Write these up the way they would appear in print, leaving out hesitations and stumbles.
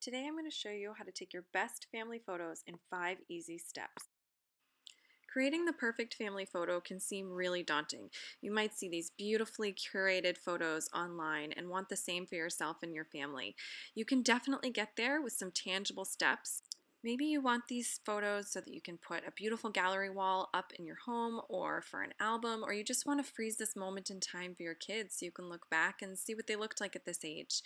Today I'm going to show you how to take your best family photos in 5 easy steps. Creating the perfect family photo can seem really daunting. You might see these beautifully curated photos online and want the same for yourself and your family. You can definitely get there with some tangible steps. Maybe you want these photos so that you can put a beautiful gallery wall up in your home or for an album, or you just want to freeze this moment in time for your kids so you can look back and see what they looked like at this age.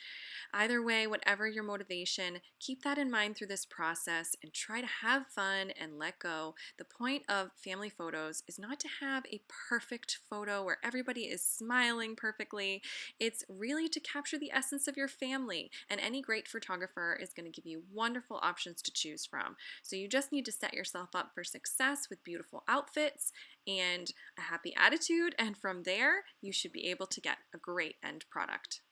Either way, whatever your motivation, keep that in mind through this process and try to have fun and let go. The point of family photos is not to have a perfect photo where everybody is smiling perfectly. It's really to capture the essence of your family, and any great photographer is going to give you wonderful options to choose from. So you just need to set yourself up for success with beautiful outfits and a happy attitude, and from there you should be able to get a great end product.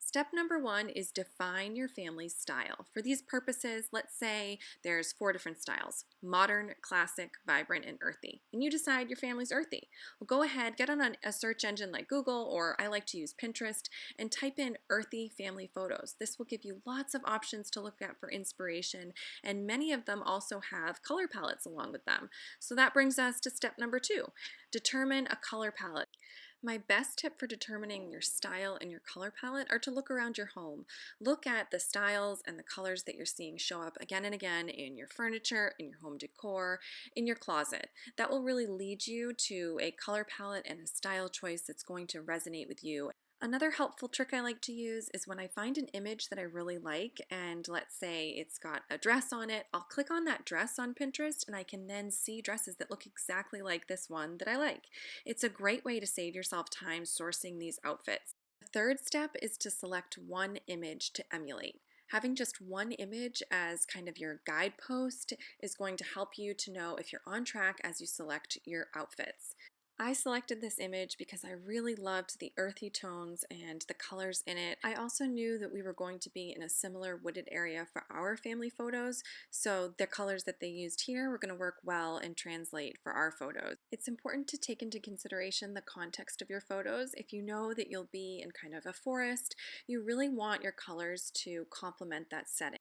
Step number 1 is define your family's style. For these purposes, let's say there's 4 different styles: modern, classic, vibrant, and earthy. And you decide your family's earthy. Well, go ahead, get on a search engine like Google, or I like to use Pinterest, and type in earthy family photos. This will give you lots of options to look at for inspiration, and many of them also have color palettes along with them. So that brings us to step number 2. Determine a color palette. My best tip for determining your style and your color palette are to look around your home. Look at the styles and the colors that you're seeing show up again and again in your furniture, in your home decor, in your closet. That will really lead you to a color palette and a style choice that's going to resonate with you. Another helpful trick I like to use is when I find an image that I really like, and let's say it's got a dress on it, I'll click on that dress on Pinterest and I can then see dresses that look exactly like this one that I like. It's a great way to save yourself time sourcing these outfits. The third step is to select one image to emulate. Having just one image as kind of your guidepost is going to help you to know if you're on track as you select your outfits. I selected this image because I really loved the earthy tones and the colors in it. I also knew that we were going to be in a similar wooded area for our family photos, so the colors that they used here were going to work well and translate for our photos. It's important to take into consideration the context of your photos. If you know that you'll be in kind of a forest, you really want your colors to complement that setting.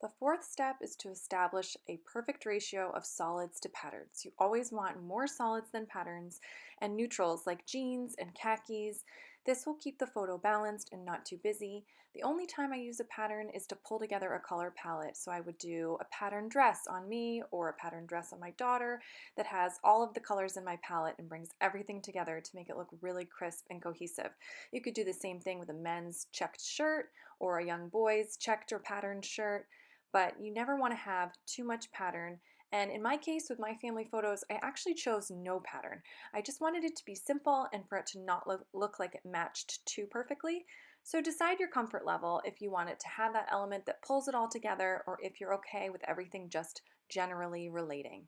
The fourth step is to establish a perfect ratio of solids to patterns. You always want more solids than patterns, and neutrals like jeans and khakis. This will keep the photo balanced and not too busy. The only time I use a pattern is to pull together a color palette. So I would do a pattern dress on me or a pattern dress on my daughter that has all of the colors in my palette and brings everything together to make it look really crisp and cohesive. You could do the same thing with a men's checked shirt or a young boy's checked or patterned shirt, but you never want to have too much pattern. And in my case, with my family photos, I actually chose no pattern. I just wanted it to be simple and for it to not look like it matched too perfectly. So decide your comfort level if you want it to have that element that pulls it all together, or if you're okay with everything just generally relating.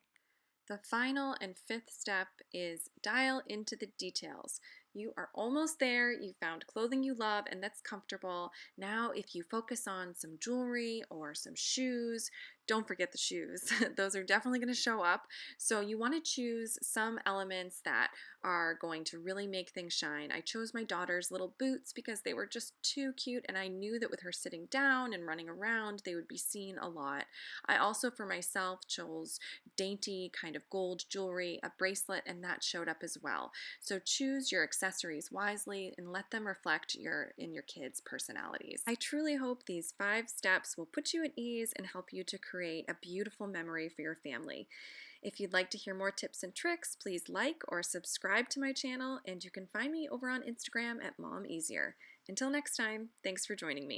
The final and fifth step is dial into the details. You are almost there. You found clothing you love and that's comfortable. Now, if you focus on some jewelry or some shoes, don't forget the shoes. Those are definitely going to show up. So you want to choose some elements that are going to really make things shine. I chose my daughter's little boots because they were just too cute, and I knew that with her sitting down and running around, they would be seen a lot. I also, for myself, chose dainty kind of gold jewelry, a bracelet, and that showed up as well. So choose your accessories wisely and let them reflect your kids' personalities. I truly hope these 5 steps will put you at ease and help you to create a beautiful memory for your family. If you'd like to hear more tips and tricks, please like or subscribe to my channel, and you can find me over on Instagram at Mom Easier. Until next time, thanks for joining me.